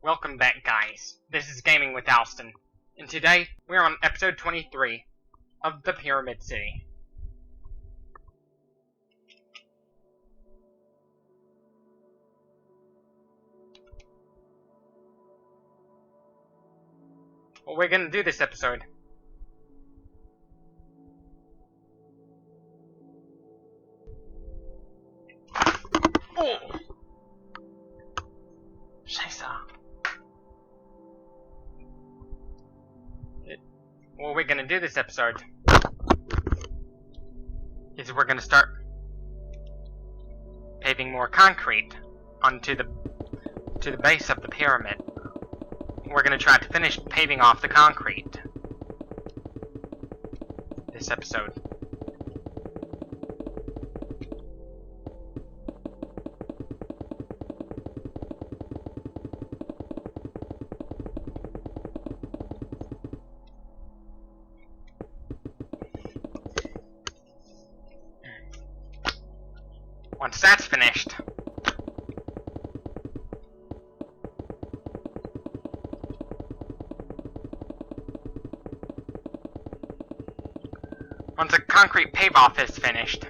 Welcome back, guys. This is Gaming with Alston, and today we're on episode 23 of the Pyramid City. What we're gonna do this episode. Oh! Scheiße. What we're gonna do this episode is we're gonna start paving more concrete onto the base of the pyramid. We're gonna try to finish paving off the concrete this episode. Once that's finished, once the concrete pave-off is finished,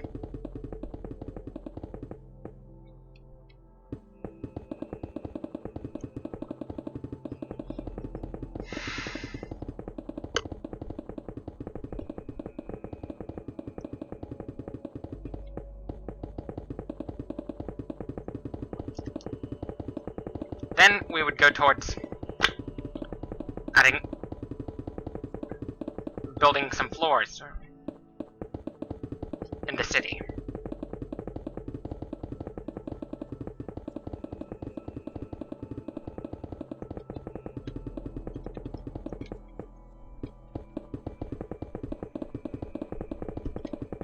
then we would go towards building some floors in the city.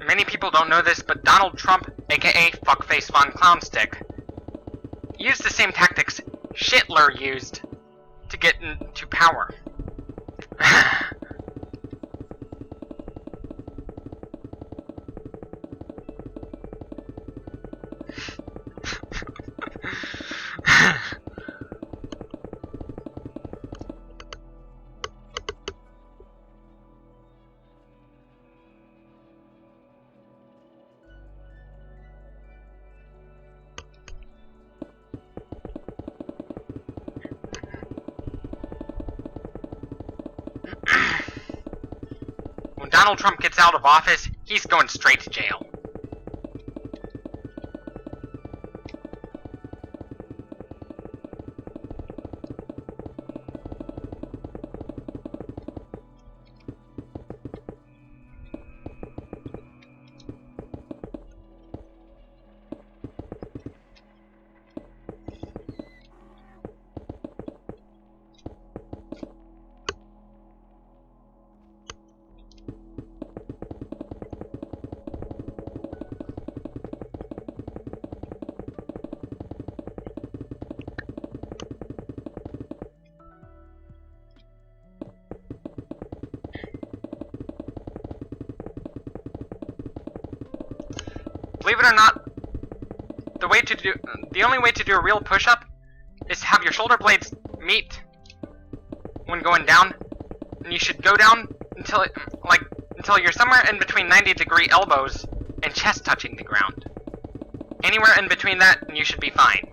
Many people don't know this, but Donald Trump, aka Fuckface Von Clownstick, used the same tactics Hitler used to get into power. When Donald Trump gets out of office, he's going straight to jail. Believe it or not, the only way to do a real push-up is to have your shoulder blades meet when going down, and you should go down until you're somewhere in between 90-degree elbows and chest touching the ground. Anywhere in between that, and you should be fine.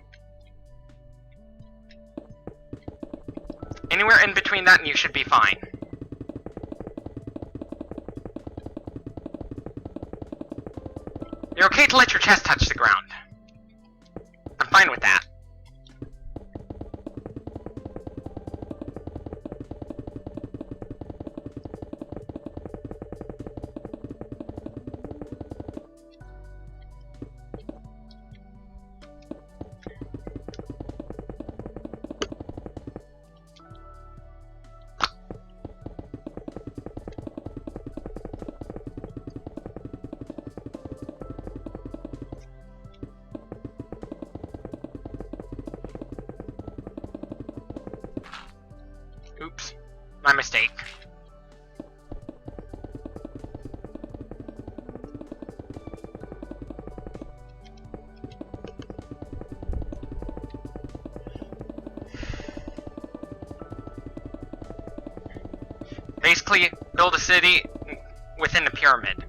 Anywhere in between that, and you should be fine. You're okay to let your chest touch the ground. I'm fine with that. Oops, my mistake. Basically, build a city within a pyramid.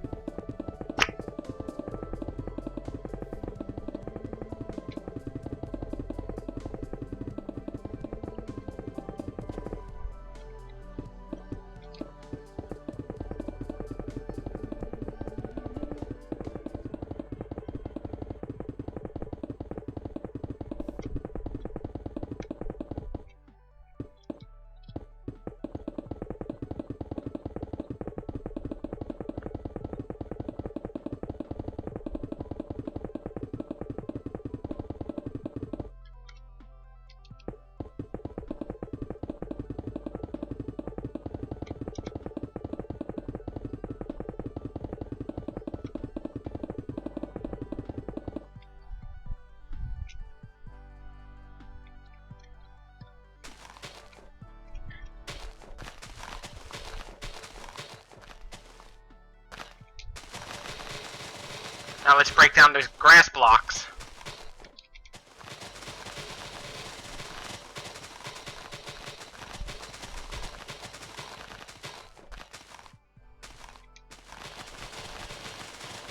Now let's break down those grass blocks.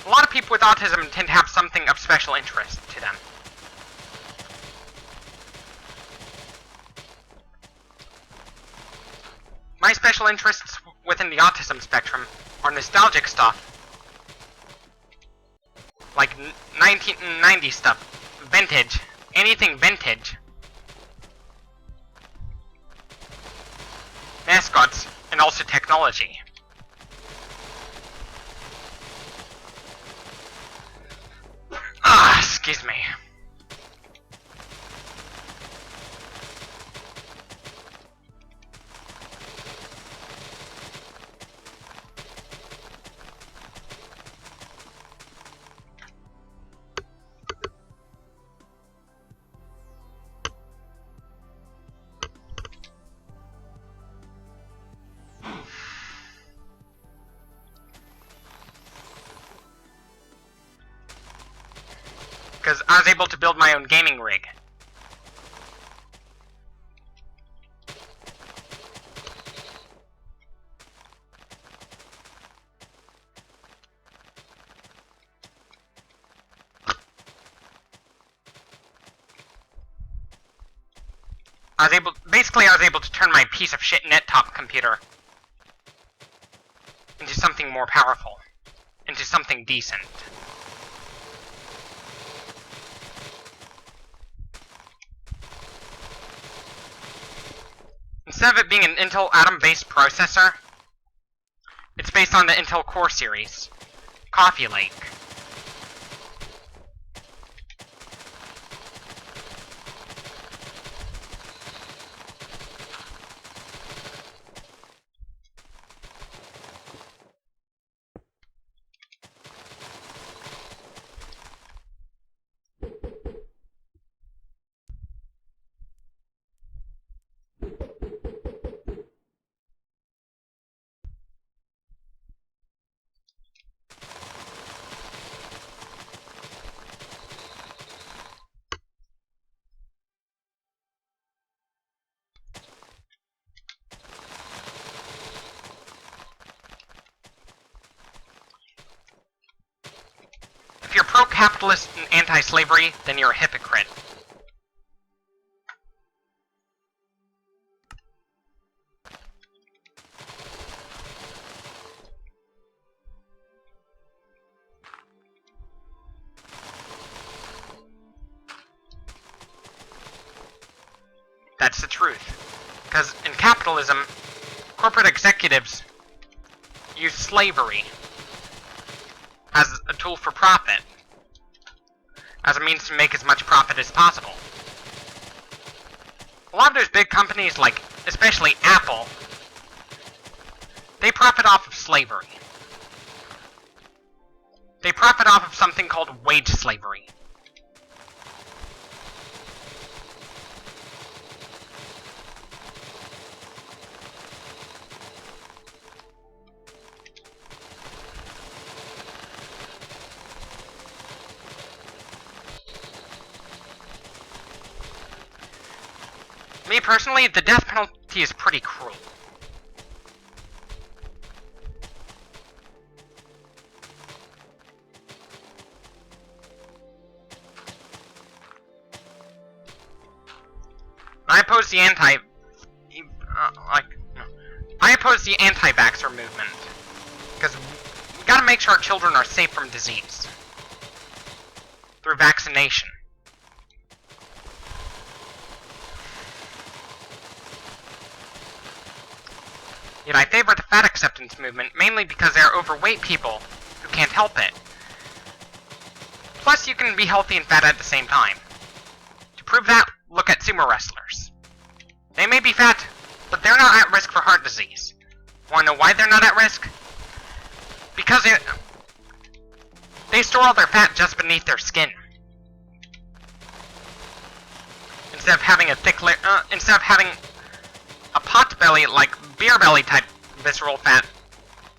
A lot of people with autism tend to have something of special interest to them. My special interests within the autism spectrum are nostalgic stuff. Like 1990 stuff, vintage, anything vintage. Mascots, and also technology. Excuse me. Because I was able to build my own gaming rig. I was able to turn my piece of shit net-top computer into something more powerful, into something decent. Instead of it being an Intel Atom-based processor, it's based on the Intel Core series, Coffee Lake. If you're pro-capitalist and anti-slavery, then you're a hypocrite. That's the truth. Because in capitalism, corporate executives use slavery as a tool for profit, as a means to make as much profit as possible. A lot of those big companies, like especially Apple, they profit off of slavery. They profit off of something called wage slavery. Me personally, the death penalty is pretty cruel. I oppose the I oppose the anti-vaxxer movement. Because we gotta make sure our children are safe from disease. Through vaccination. Yet I favor the fat acceptance movement mainly because they are overweight people who can't help it. Plus, you can be healthy and fat at the same time. To prove that, look at sumo wrestlers. They may be fat, but they're not at risk for heart disease. Wanna know why they're not at risk? Because they store all their fat just beneath their skin. Instead of having a pot belly like beer belly type visceral fat,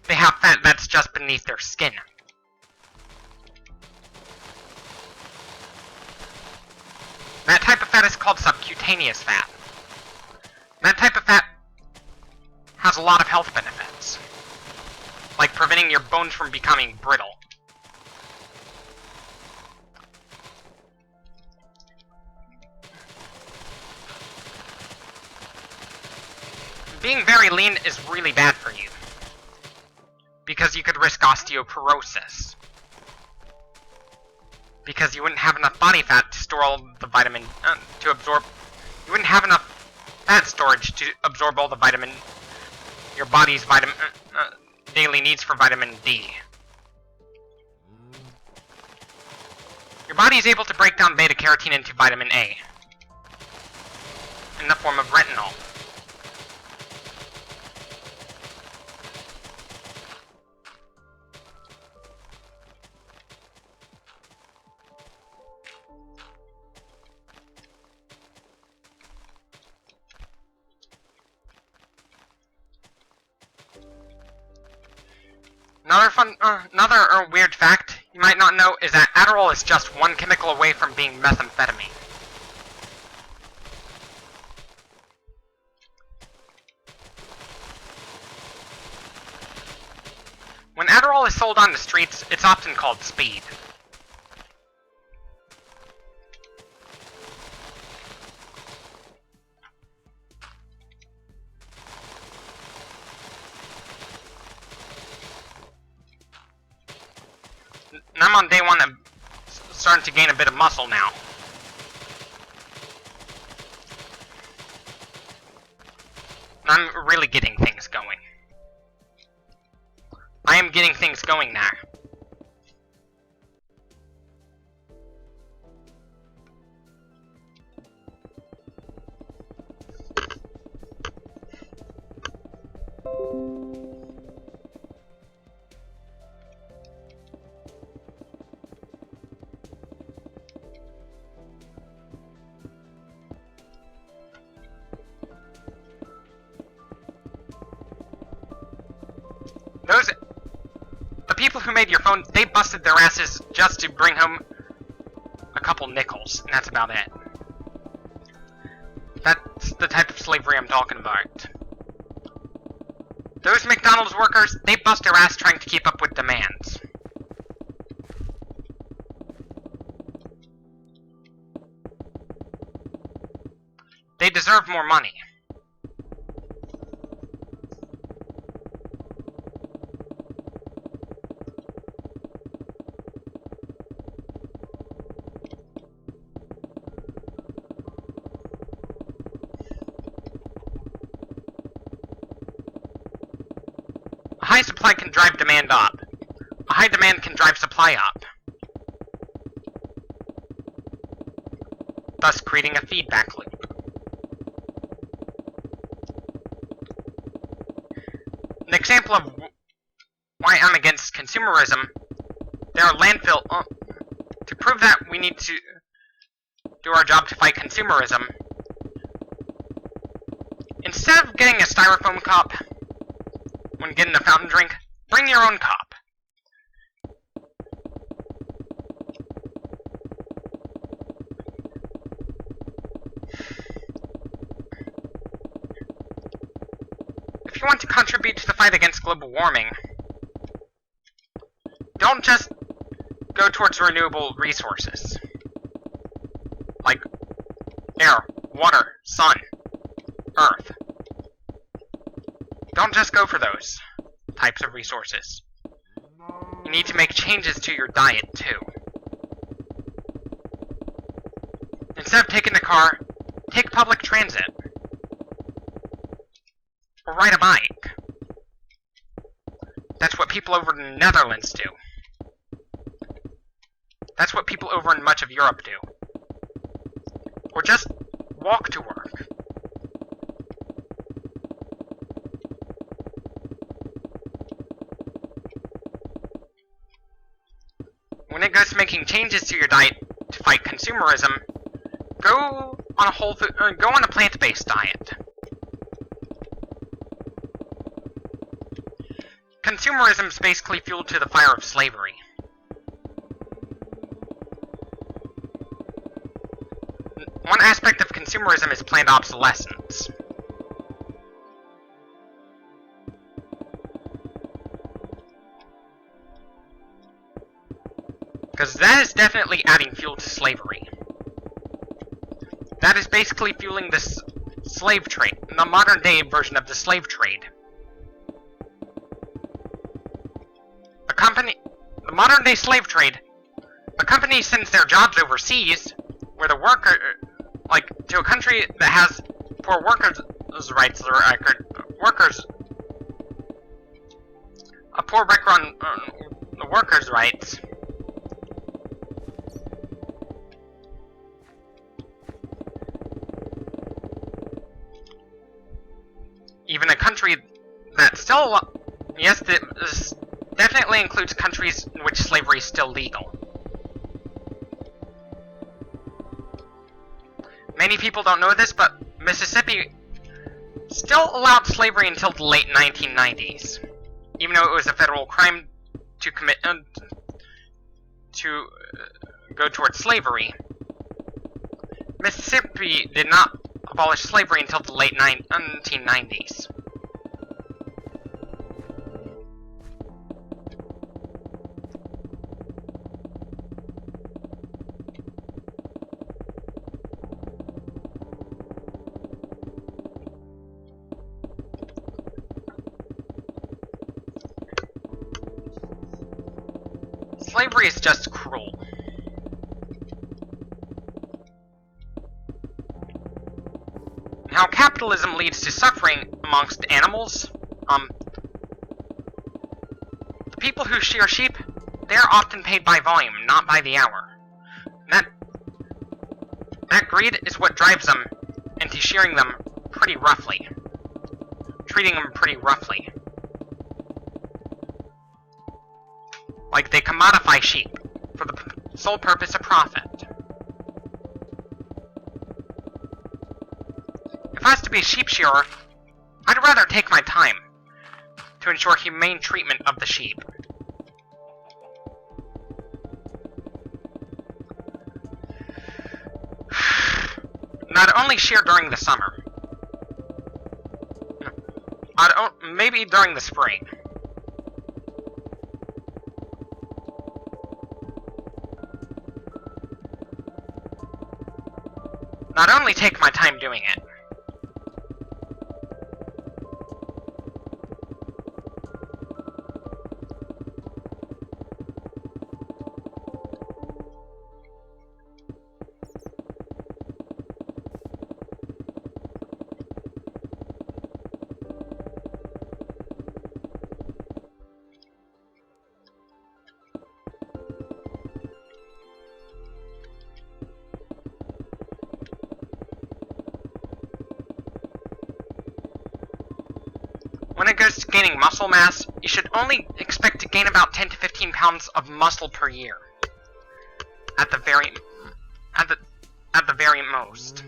they have fat that's just beneath their skin. That type of fat is called subcutaneous fat. That type of fat has a lot of health benefits, like preventing your bones from becoming brittle. Being very lean is really bad for you, because you could risk osteoporosis. Because you wouldn't have enough body fat to store all the vitamin, to absorb, you wouldn't have enough fat storage to absorb all the your body's daily needs for vitamin D. Your body is able to break down beta-carotene into vitamin A, in the form of retinol. Another weird fact you might not know is that Adderall is just one chemical away from being methamphetamine. When Adderall is sold on the streets, it's often called speed. And I'm on day one of starting to gain a bit of muscle now. And I'm really getting things going. I am getting things going now. The people who made your phone, they busted their asses just to bring home a couple nickels, and that's about it. That's the type of slavery I'm talking about. Those McDonald's workers, they bust their ass trying to keep up with demands. They deserve more money. A high supply can drive demand up. A high demand can drive supply up. Thus creating a feedback loop. An example of why I'm against consumerism, there are landfill... to prove that we need to do our job to fight consumerism, instead of getting a styrofoam cup when getting a fountain drink, bring your own cup. If you want to contribute to the fight against global warming, don't just go towards renewable resources, like air, water, sun, earth. Don't just go for those types of resources. You need to make changes to your diet, too. Instead of taking the car, take public transit. Or ride a bike. That's what people over in the Netherlands do. That's what people over in much of Europe do. Or just walk to work. When it goes to making changes to your diet to fight consumerism, go on a plant-based diet. Consumerism is basically fuel to the fire of slavery. One aspect of consumerism is planned obsolescence. Because that is definitely adding fuel to slavery. That is basically fueling this slave trade, the modern day version of the slave trade. The modern day slave trade, a company sends their jobs overseas, where the worker, to a country that has poor workers' rights, or a poor record on the workers' rights. Even a country that still, yes, this definitely includes countries in which slavery is still legal. Many people don't know this, but Mississippi still allowed slavery until the late 1990s, even though it was a federal crime to commit to go towards slavery. Mississippi did not abolish slavery until the late 1990s. Slavery is just cruel. How capitalism leads to suffering amongst animals, the people who shear sheep, they are often paid by volume, not by the hour. That greed is what drives them into shearing them pretty roughly. Treating them pretty roughly. Like they commodify sheep for the sole purpose of profit. If I was to be a sheep shearer, I'd rather take my time to ensure humane treatment of the sheep. Not only shear during the summer. Maybe during the spring. Not only take my time doing it. When it goes to gaining muscle mass, you should only expect to gain about 10 to 15 pounds of muscle per year. At the very most.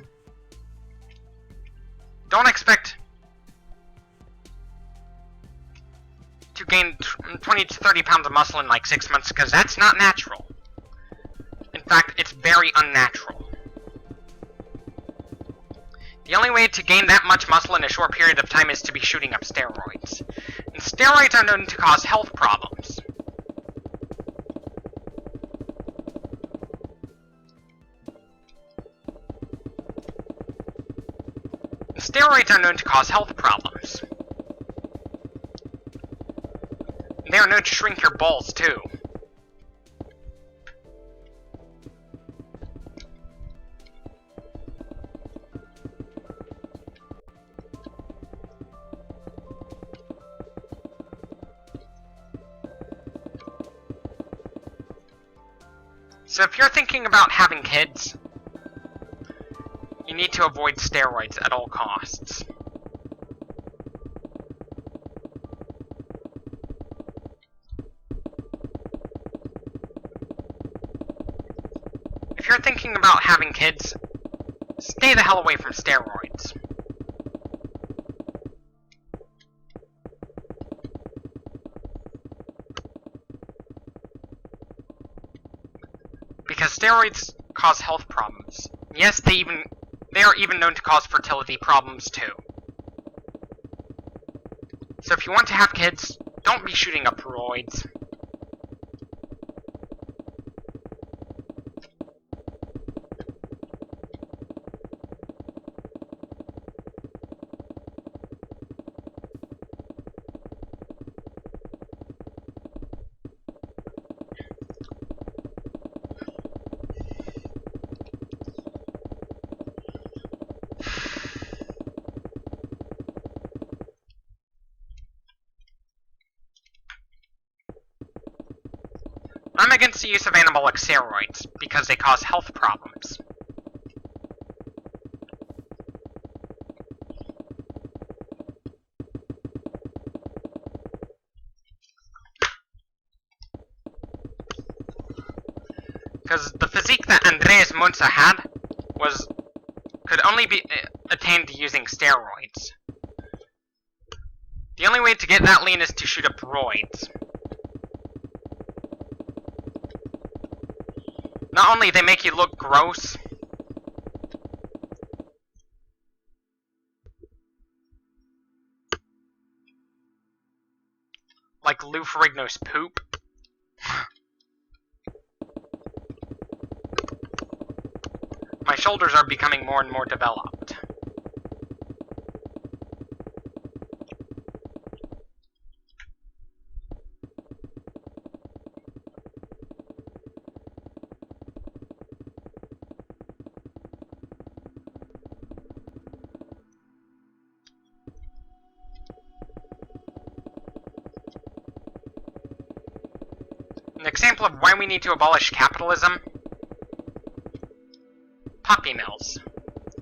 Don't expect to gain 20 to 30 pounds of muscle in like 6 months, because that's not natural. In fact, it's very unnatural. The only way to gain that much muscle in a short period of time is to be shooting up steroids. And steroids are known to cause health problems. Steroids are known to cause health problems. They are known to shrink your balls, too. So if you're thinking about having kids, you need to avoid steroids at all costs. If you're thinking about having kids, stay the hell away from steroids. Because steroids cause health problems. Yes, they are even known to cause fertility problems too. So if you want to have kids, don't be shooting up roids. I'm against the use of anabolic steroids, because they cause health problems. Because the physique that Andreas Munzer had could only be attained using steroids. The only way to get that lean is to shoot up roids. Not only they make you look gross, like Lou Ferrigno's poop. My shoulders are becoming more and more developed. An example of why we need to abolish capitalism? Puppy mills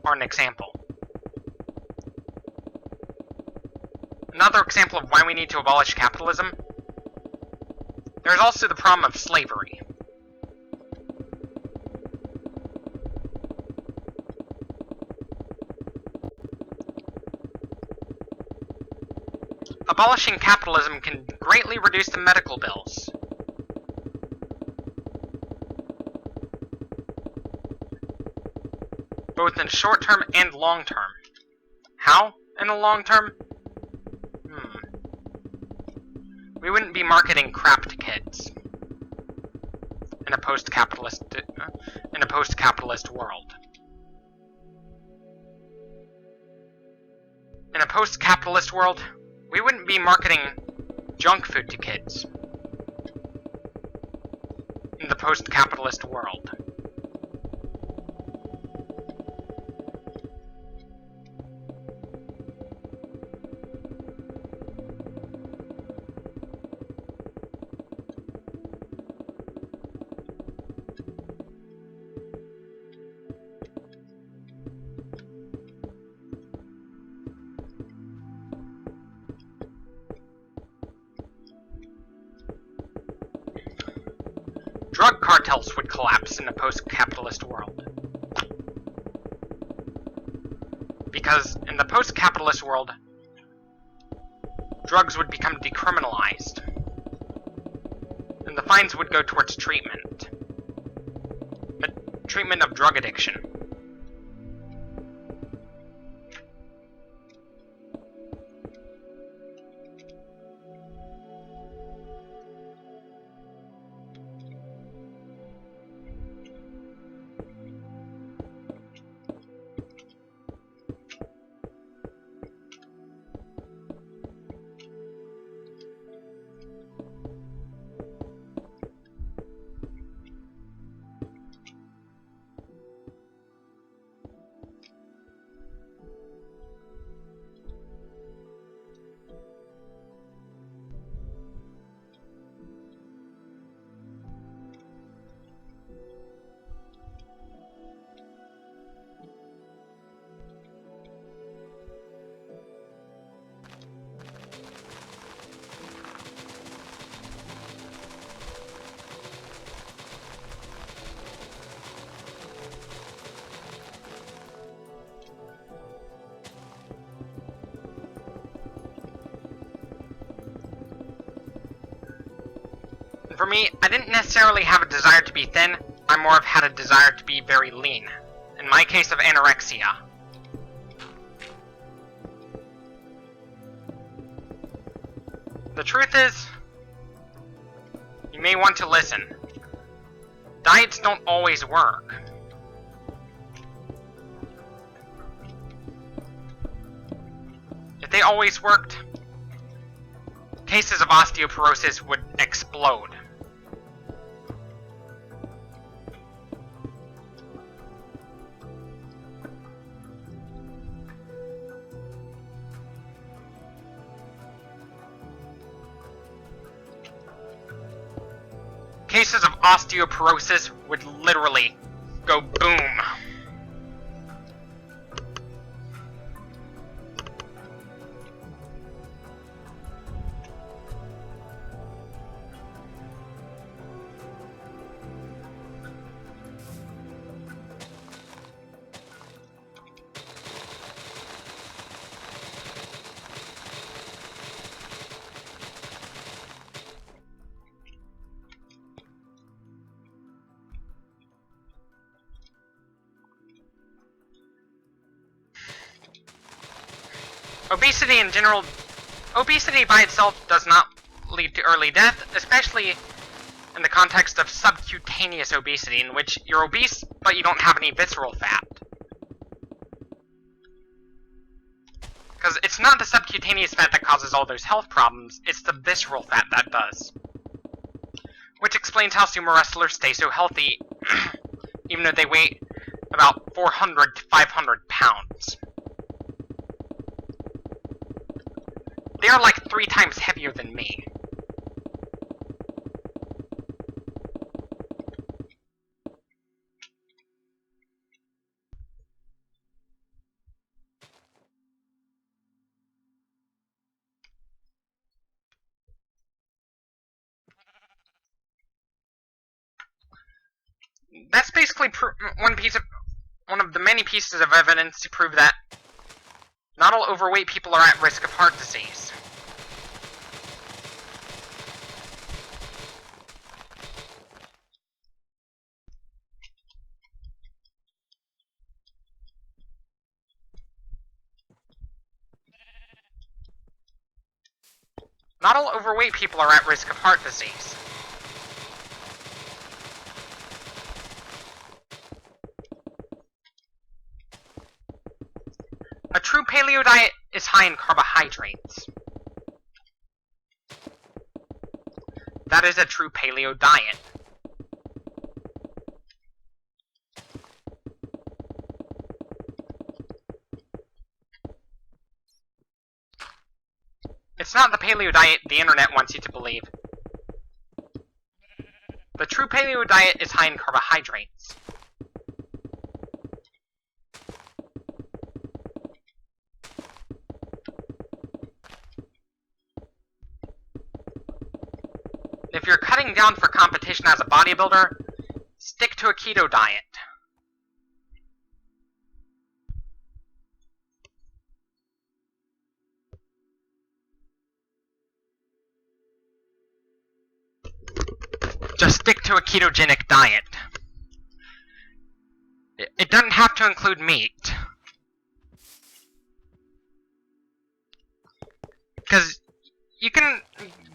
are an example. Another example of why we need to abolish capitalism? There's also the problem of slavery. Abolishing capitalism can greatly reduce the medical bills. Both in short term and long term. How in the long term? We wouldn't be marketing crap to kids in a post-capitalist world. In a post-capitalist world, we wouldn't be marketing junk food to kids in the post-capitalist world. Drug cartels would collapse in a post-capitalist world. Because in the post-capitalist world, drugs would become decriminalized, and the fines would go towards treatment. Treatment of drug addiction. For me, I didn't necessarily have a desire to be thin, I more of had a desire to be very lean. In my case of anorexia. The truth is, you may want to listen. Diets don't always work. If they always worked, cases of osteoporosis would explode. Cases of osteoporosis would literally go boom. Obesity in general, obesity by itself does not lead to early death, especially in the context of subcutaneous obesity, in which you're obese, but you don't have any visceral fat. Because it's not the subcutaneous fat that causes all those health problems, it's the visceral fat that does. Which explains how sumo wrestlers stay so healthy, even though they weigh about 400 to 500 pounds. They are like 3 times heavier than me. That's basically one of the many pieces of evidence to prove that not all overweight people are at risk of heart disease. Not all overweight people are at risk of heart disease. A true paleo diet is high in carbohydrates. That is a true paleo diet. It's not the paleo diet the internet wants you to believe. The true paleo diet is high in carbohydrates. If you're cutting down for competition as a bodybuilder, stick to a keto diet. Just stick to a ketogenic diet. It doesn't have to include meat. Because you can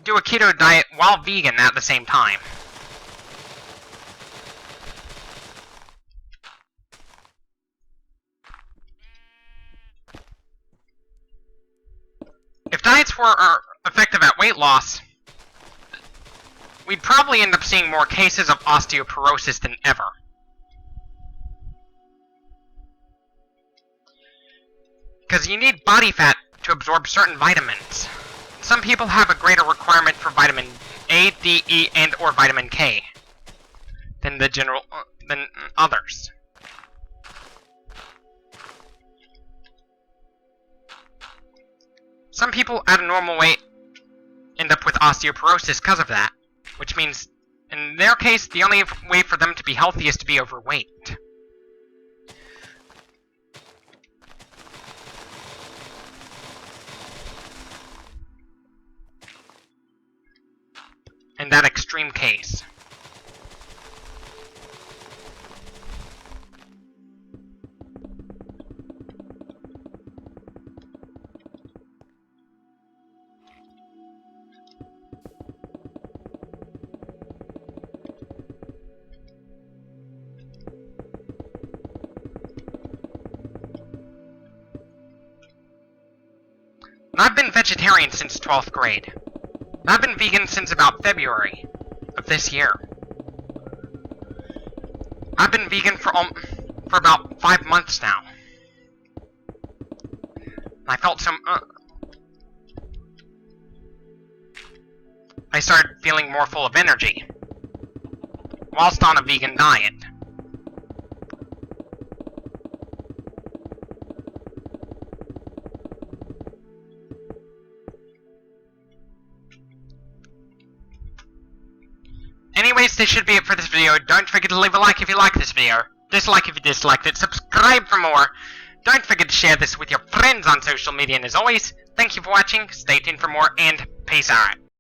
do a keto diet while vegan at the same time. If diets were effective at weight loss, we'd probably end up seeing more cases of osteoporosis than ever. Because you need body fat to absorb certain vitamins. Some people have a greater requirement for vitamin A, D, E, and or vitamin K than others. Some people at a normal weight end up with osteoporosis because of that, which means, in their case, the only way for them to be healthy is to be overweight. And that extreme in case. I've been vegetarian since 12th grade. I've been vegan since about February of this year. I've been vegan for about 5 months now. I felt some... I started feeling more full of energy whilst on a vegan diet. Anyways, this should be it for this video. Don't forget to leave a like if you like this video, dislike if you disliked it, subscribe for more. Don't forget to share this with your friends on social media, and as always, thank you for watching, stay tuned for more, and peace out.